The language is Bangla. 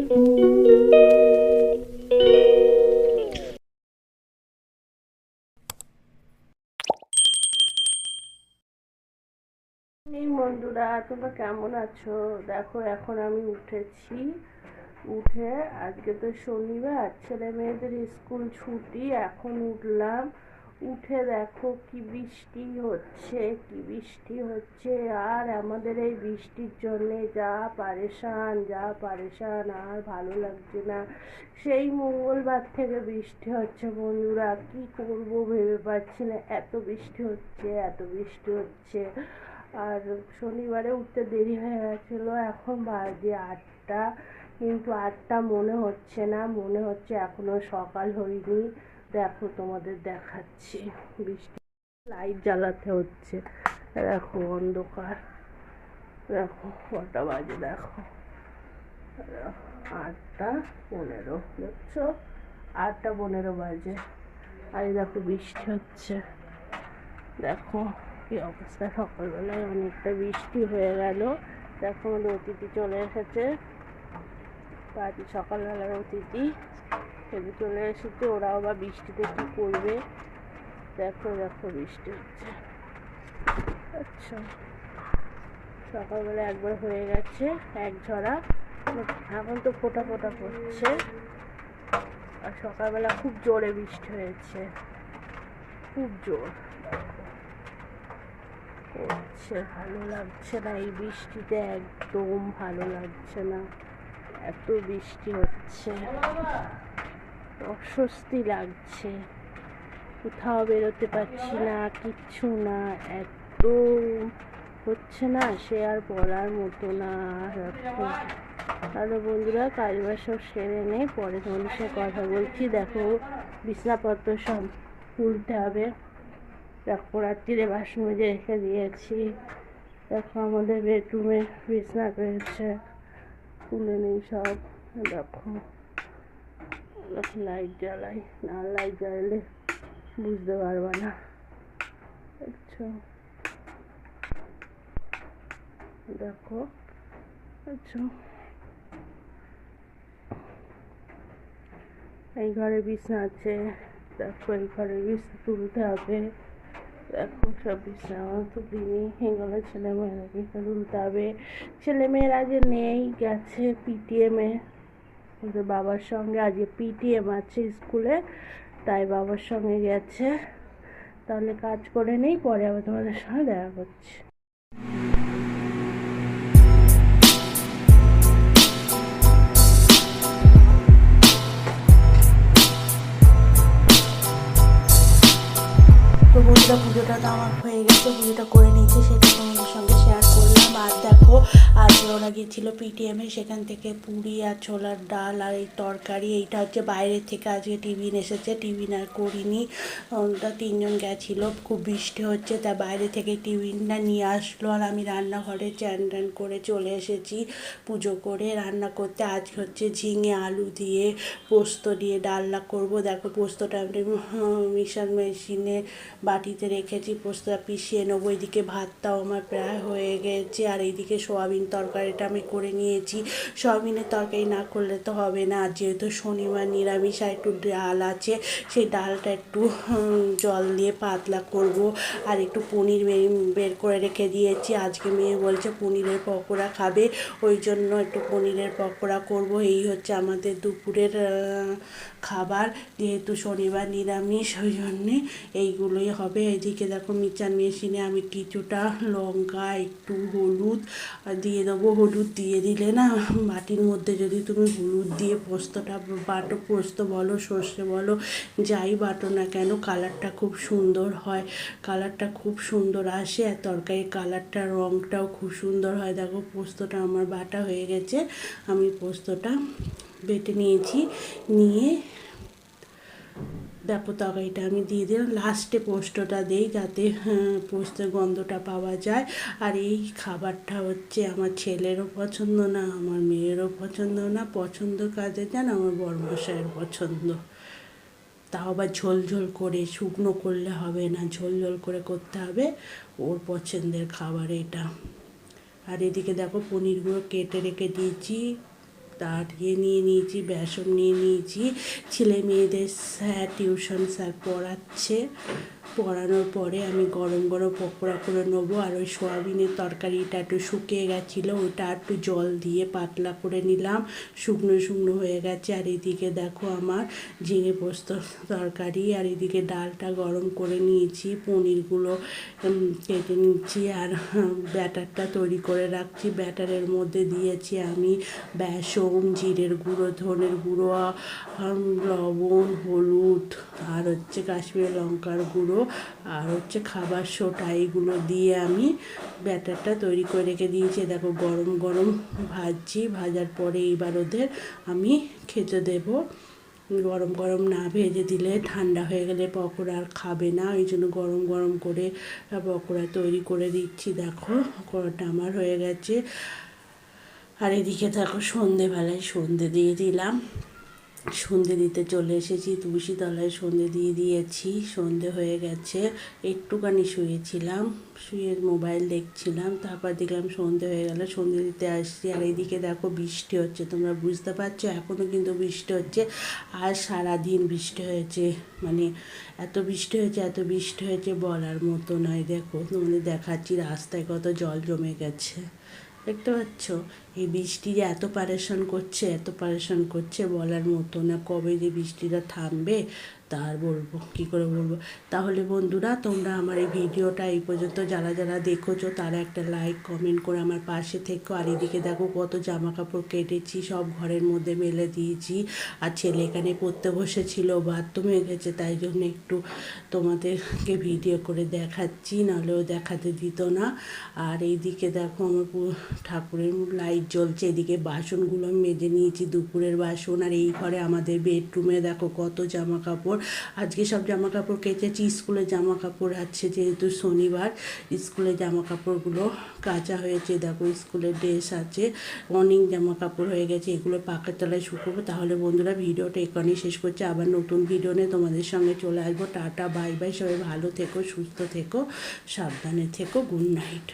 বন্ধুরা, তোমরা কেমন আছো? দেখো, এখন আমি উঠেছি। উঠে আজকে তো শনিবার, ছেলে মেয়েদের স্কুল ছুটি। এখন উঠলাম। উঠে দেখো কি বৃষ্টি হচ্ছে, কি বৃষ্টি হচ্ছে। আর আমাদের এই বৃষ্টির জন্যে যা পারেশান, আর ভালো লাগছে না। সেই মঙ্গলবার থেকে বৃষ্টি হচ্ছে বন্ধুরা, কি করব ভেবে পাচ্ছি না। এত বৃষ্টি হচ্ছে। আর শনিবারে উঠতে দেরি হয়ে গেছিলো, এখন বাজে 8টা। কিন্তু 8টা মনে হচ্ছে না, মনে হচ্ছে এখনো সকাল হয়নি। দেখো, তোমাদের দেখাচ্ছি। বৃষ্টি, লাইট জ্বালাতে হচ্ছে। দেখো অন্ধকার। দেখো কটা বাজে, দেখো 8টা 15। দেখছো, 8টা 15 বাজে। আর দেখো বৃষ্টি হচ্ছে। দেখো কি অবস্থা, সকালবেলায় অনেকটা বৃষ্টি হয়ে গেল। দেখো আমাদের অতিথি চলে এসেছে, বাড়ি সকালবেলার অতিথি সেদিন চলে এসেছে। ওরা আবার বৃষ্টিতে কি করবে। দেখো দেখো বৃষ্টি হচ্ছে। আচ্ছা, সকালবেলা একবার হয়ে গেছে এক ঝরা, এখন তো ফোটা ফোটা পড়ছে। আর সকালবেলা খুব জোরে বৃষ্টি হয়েছে, খুব জোর। হচ্ছে, ভালো লাগছে না এই বৃষ্টিতে, একদম ভালো লাগছে না। এত বৃষ্টি হচ্ছে, অস্বস্তি লাগছে। কোথাও বেরোতে পারছি না, কিচ্ছু না। এত হচ্ছে না, সে আর বলার মতো না। তাহলে বন্ধুরা, কাজবাজ সব সেরে নে, পরে তোমাদের সাথে কথা বলছি। দেখো বিছনাপত্র সব তুলতে হবে। দেখো রাত্রিরে বাসন মেজে রেখে দিয়েছি। দেখো আমাদের বেডরুমে বিছনা রয়েছে, তুলে নেই সব। দেখো লাইট জ্বালাই, না লাইট জ্বালালে বুঝতে পারবা না। দেখছো, দেখো, আচ্ছা, এই ঘরে বিছনা আছে। দেখো এই ঘরে বিছনা তুলতে হবে। দেখো সব বিছনা আমার তুলিনি, এগুলো ছেলে মেয়েরা বিছনা তুলতে হবে। ছেলে মেয়েরা যে নেই, গেছে পিটিএমে ওদের বাবার সঙ্গে। আজকে পিটিএম আছে স্কুলে, তাই বাবার সঙ্গে গেছে। তাহলে কাজ করে নেই, পরে আবার তোমাদের সঙ্গে দেখা করছি। তো বন্ধুরা, পুজোটা তো আমার হয়ে গেছে, পুজোটা করে নিয়েছি, সেটা তোমাদের সঙ্গে শেয়ার করলাম। আর দেখো, আজকে ওরা গিয়েছিলো পিটিএমে, সেখান থেকে পুরি আর ছোলার ডাল আর এই তরকারি, এইটা হচ্ছে বাইরের থেকে আজকে টিফিন এসেছে। টিফিন আর করিনি, ওরা 3জন গেছিলো, খুব বৃষ্টি হচ্ছে তাই বাইরে থেকে টিফিনটা নিয়ে আসলো। আর আমি রান্নাঘরে চান টান করে চলে এসেছি পুজো করে রান্না করতে। আজকে হচ্ছে ঝিঙে আলু দিয়ে পোস্ত দিয়ে ডালনা করব। দেখো পোস্তটা আমি মিক্সার মেশিনে বাটিতে রেখেছি, পোস্তটা পিষিয়ে নেবো। এদিকে ভাতটাও আমার প্রায় হয়ে গেছে। আর এইদিকে সোয়াবিন তরকারিটা আমি করে নিয়েছি। সোয়াবিনের তরকারি না করলে তো হবে না, যেহেতু শনিবার নিরামিষ। আর একটু ডাল আছে, সেই ডালটা একটু জল দিয়ে পাতলা করব। আর একটু পনির বের করে রেখে দিয়েছি, আজকে মেয়ে বলছে পনিরের পকোড়া খাবে, ওই জন্য একটু পনিরের পকোড়া করব। এই হচ্ছে আমাদের দুপুরের খাবার, যেহেতু শনিবার নিরামিষ, ওই জন্যে এইগুলোই হবে। এদিকে দেখো মিক্সচার মেশিনে আমি কিছুটা লঙ্কা, একটু হলুদ দিয়ে দেবো। হলুদ দিয়ে দিলে না, বাটির মধ্যে যদি তুমি হলুদ দিয়ে পোস্তটা বাটো, পোস্ত বলো সর্ষে বলো যাই বাটো না কেন, কালারটা খুব সুন্দর হয়, কালারটা খুব সুন্দর আসে। আর তরকারির কালারটা, রঙটাও খুব সুন্দর হয়। দেখো পোস্তটা আমার বাটা হয়ে গেছে, আমি পোস্তটা বেটে নিয়েছি। নিয়ে দেখো তরকারিটা আমি দিয়ে দিলাম। লাস্টে পোস্তটা দিই, যাতে পোস্তের গন্ধটা পাওয়া যায়। আর এই খাবারটা হচ্ছে আমার ছেলেরও পছন্দ না, আমার মেয়েরও পছন্দ না। পছন্দ কাদের জান? আমার বড়মশাইয়ের পছন্দ। তাও আবার ঝোল ঝোল করে, শুকনো করলে হবে না, ঝোল ঝোল করে করতে হবে। ওর পছন্দের খাবার এটা। আর এদিকে দেখো পনিরগুলো কেটে রেখে দিয়েছি, তার নিয়ে নিয়েছি, বেসন নিয়ে নিয়েছি। ছেলে মেয়েদের স্যার টিউশন স্যার পড়ানোর পরে আমি গরম গরম পকোড়া করে নেবো। আর ওই সোয়াবিনের তরকারিটা একটু শুকিয়ে গেছিলো, ওটা একটু জল দিয়ে পাতলা করে নিলাম, শুকনো শুকনো হয়ে গেছে। আর এদিকে দেখো আমার ঝিঙে পোস্ত তরকারি, আর এদিকে ডালটা গরম করে নিয়েছি, পনিরগুলো কেটে নিচ্ছি, আর ব্যাটারটা তৈরি করে রাখছি। ব্যাটারের মধ্যে দিয়েছি আমি বেসন, জিরের গুঁড়ো, ধনের গুঁড়ো, লবণ, হলুদ, আর হচ্ছে কাশ্মীরি লঙ্কার গুঁড়ো, আর হচ্ছে খাবার সোডা। এইগুলো দিয়ে আমি ব্যাটারটা তৈরি করে রেখে দিয়েছি। দেখো গরম গরম ভাজছি, ভাজার পরে এইবার ওদের আমি খেতে দেবো। গরম গরম না ভেজে দিলে ঠান্ডা হয়ে গেলে পকোড়া আর খাবে না, ওই জন্য গরম গরম করে পকোড়া তৈরি করে দিচ্ছি। দেখো পকোড়াটা আমার হয়ে গেছে। আর এদিকে দেখো সন্ধেবেলায় সন্ধে দিয়ে দিলাম, সন্ধে দিতে চলে এসেছি, তুলসী তলায় সন্ধে দিয়ে দিয়েছি। সন্ধে হয়ে গেছে, একটুখানি শুয়েছিলাম, শুয়ে মোবাইল দেখছিলাম, তারপর দেখলাম সন্ধে হয়ে গেল, সন্ধে দিতে আসছি। আর এইদিকে দেখো বৃষ্টি হচ্ছে, তোমরা বুঝতে পারছো এখনও কিন্তু বৃষ্টি হচ্ছে। আর সারাদিন বৃষ্টি হয়েছে, মানে এত বৃষ্টি হয়েছে বলার মতো নয়। দেখো তোমাদের দেখাচ্ছি রাস্তায় কত জল জমে গেছে, দেখতে পাচ্ছ? এই বৃষ্টি যে এত পারেশান করছে বলার মতো না। কবে যে বৃষ্টিটা থামবে তা আর বলবো, কী করে বলবো। তাহলে বন্ধুরা, তোমরা আমার এই ভিডিওটা এই পর্যন্ত যারা যারা দেখেছো তারা একটা লাইক কমেন্ট করে আমার পাশে থেকো। আর এদিকে দেখো কত জামা কাপড় কেটেছি, সব ঘরের মধ্যে মেলে দিয়েছি। আর ছেলে এখানে পড়তে বসেছিল, বাথরুমে গেছে, তাই জন্য একটু তোমাদেরকে ভিডিও করে দেখাচ্ছি, নাহলেও দেখাতে দিত না। আর এইদিকে দেখো আমার ঠাকুরের লাইট জ্বলছে, এদিকে বাসনগুলো আমি মেজে নিয়েছি, দুপুরের বাসন। আর এই ঘরে আমাদের বেডরুমে দেখো কত জামা কাপড়, আজকে সব জামা কাপড় কেচেছি। স্কুলের জামা কাপড় আছে, যেহেতু শনিবার স্কুলের জামা কাপড়গুলো কাচা হয়েছে। দেখো স্কুলের ড্রেস আছে, অনেক জামা কাপড় হয়ে গেছে, এগুলো পাকার তলায় শুকোবো। তাহলে বন্ধুরা ভিডিওটা এখানেই শেষ করছি, আবার নতুন ভিডিও নিয়ে তোমাদের সঙ্গে চলে আসবো। টাটা, বাই বাই, সবাই ভালো থেকো, সুস্থ থেকো, সাবধানে থেকো, গুড নাইট।